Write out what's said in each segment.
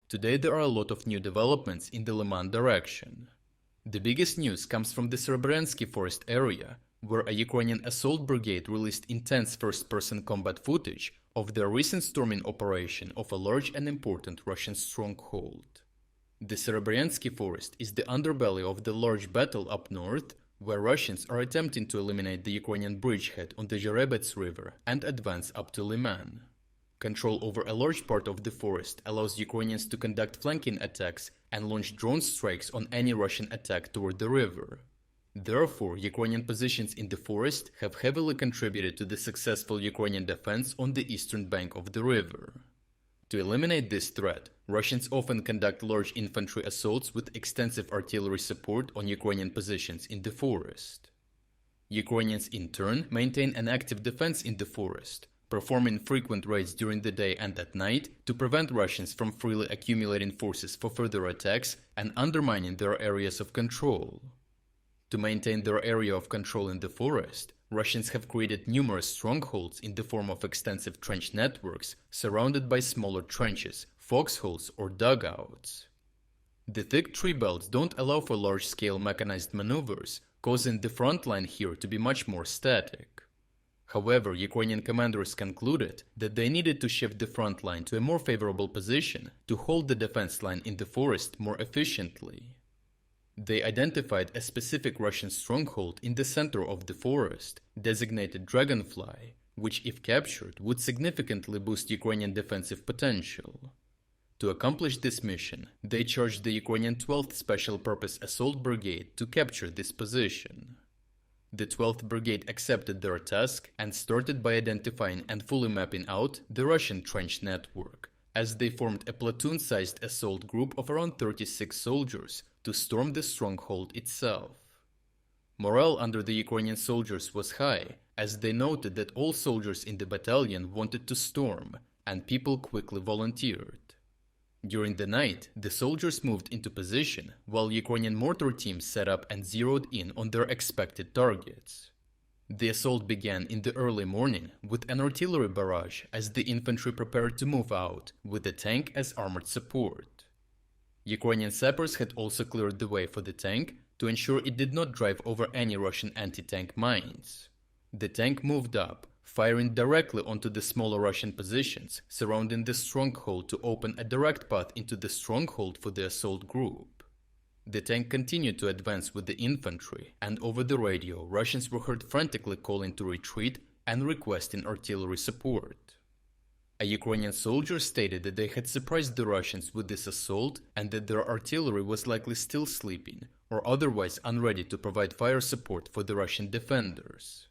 Today there are a lot of new developments in the Liman direction. The biggest news comes from the Serebryansky Forest area, where a Ukrainian assault brigade released intense first-person combat footage of their recent storming operation of a large and important Russian stronghold. The Serebryansky Forest is the underbelly of the large battle up north, where Russians are attempting to eliminate the Ukrainian bridgehead on the Zherebets River and advance up to Liman. Control over a large part of the forest allows Ukrainians to conduct flanking attacks and launch drone strikes on any Russian attack toward the river. Therefore, Ukrainian positions in the forest have heavily contributed to the successful Ukrainian defense on the eastern bank of the river. To eliminate this threat, Russians often conduct large infantry assaults with extensive artillery support on Ukrainian positions in the forest. Ukrainians in turn maintain an active defense in the forest, performing frequent raids during the day and at night to prevent Russians from freely accumulating forces for further attacks and undermining their areas of control. To maintain their area of control in the forest, Russians have created numerous strongholds in the form of extensive trench networks surrounded by smaller trenches, foxholes or dugouts. The thick tree belts don't allow for large-scale mechanized maneuvers, causing the front line here to be much more static. However, Ukrainian commanders concluded that they needed to shift the front line to a more favorable position to hold the defense line in the forest more efficiently. They identified a specific Russian stronghold in the center of the forest, designated Dragonfly, which if captured would significantly boost Ukrainian defensive potential. To accomplish this mission, they charged the Ukrainian 12th Special Purpose Assault Brigade to capture this position. The 12th Brigade accepted their task and started by identifying and fully mapping out the Russian trench network, as they formed a platoon-sized assault group of around 36 soldiers to storm the stronghold itself. Morale under the Ukrainian soldiers was high, as they noted that all soldiers in the battalion wanted to storm, and people quickly volunteered. During the night, the soldiers moved into position, while Ukrainian mortar teams set up and zeroed in on their expected targets. The assault began in the early morning with an artillery barrage as the infantry prepared to move out, with the tank as armored support. Ukrainian sappers had also cleared the way for the tank to ensure it did not drive over any Russian anti-tank mines. The tank moved up, firing directly onto the smaller Russian positions surrounding the stronghold to open a direct path into the stronghold for the assault group. The tank continued to advance with the infantry, and over the radio, Russians were heard frantically calling to retreat and requesting artillery support. A Ukrainian soldier stated that they had surprised the Russians with this assault and that their artillery was likely still sleeping or otherwise unready to provide fire support for the Russian defenders.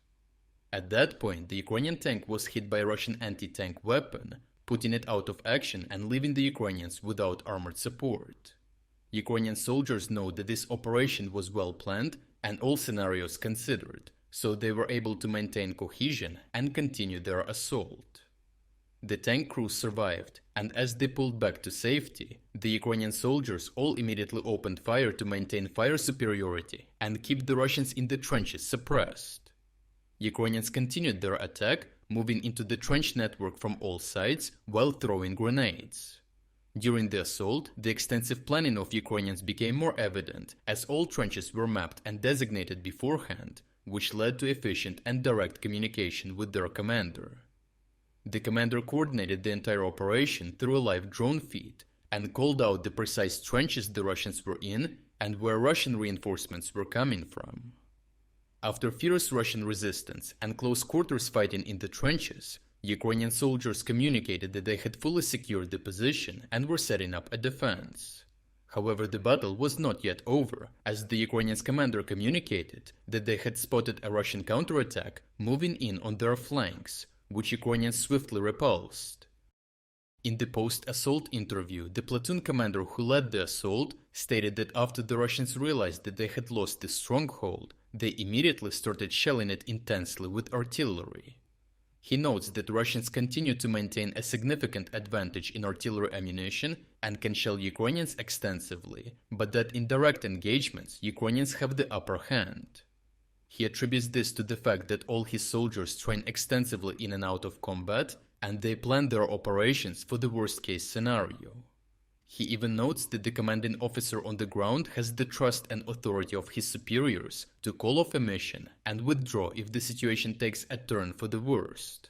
At that point, the Ukrainian tank was hit by a Russian anti-tank weapon, putting it out of action and leaving the Ukrainians without armored support. Ukrainian soldiers know that this operation was well planned and all scenarios considered, so they were able to maintain cohesion and continue their assault. The tank crew survived, and as they pulled back to safety, the Ukrainian soldiers all immediately opened fire to maintain fire superiority and keep the Russians in the trenches suppressed. Ukrainians continued their attack, moving into the trench network from all sides while throwing grenades. During the assault, the extensive planning of Ukrainians became more evident, as all trenches were mapped and designated beforehand, which led to efficient and direct communication with their commander. The commander coordinated the entire operation through a live drone feed and called out the precise trenches the Russians were in and where Russian reinforcements were coming from. After fierce Russian resistance and close quarters fighting in the trenches, Ukrainian soldiers communicated that they had fully secured the position and were setting up a defense. However, the battle was not yet over, as the Ukrainian commander communicated that they had spotted a Russian counterattack moving in on their flanks, which Ukrainians swiftly repulsed. In the post-assault interview, the platoon commander who led the assault stated that after the Russians realized that they had lost the stronghold, they immediately started shelling it intensely with artillery. He notes that Russians continue to maintain a significant advantage in artillery ammunition and can shell Ukrainians extensively, but that in direct engagements, Ukrainians have the upper hand. He attributes this to the fact that all his soldiers train extensively in and out of combat, and they plan their operations for the worst-case scenario. He even notes that the commanding officer on the ground has the trust and authority of his superiors to call off a mission and withdraw if the situation takes a turn for the worst.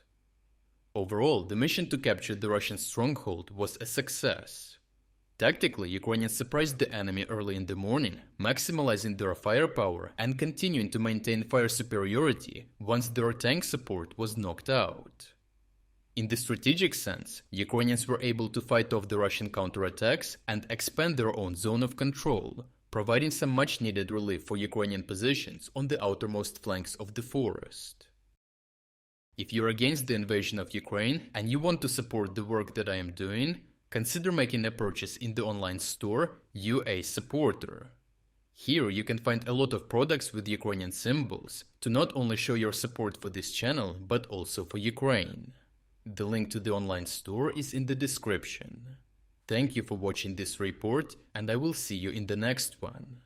Overall, the mission to capture the Russian stronghold was a success. Tactically, Ukrainians surprised the enemy early in the morning, maximizing their firepower and continuing to maintain fire superiority once their tank support was knocked out. In the strategic sense, Ukrainians were able to fight off the Russian counterattacks and expand their own zone of control, providing some much-needed relief for Ukrainian positions on the outermost flanks of the forest. If you're against the invasion of Ukraine and you want to support the work that I am doing, consider making a purchase in the online store UA Supporter. Here you can find a lot of products with Ukrainian symbols to not only show your support for this channel, but also for Ukraine. The link to the online store is in the description. Thank you for watching this report, and I will see you in the next one.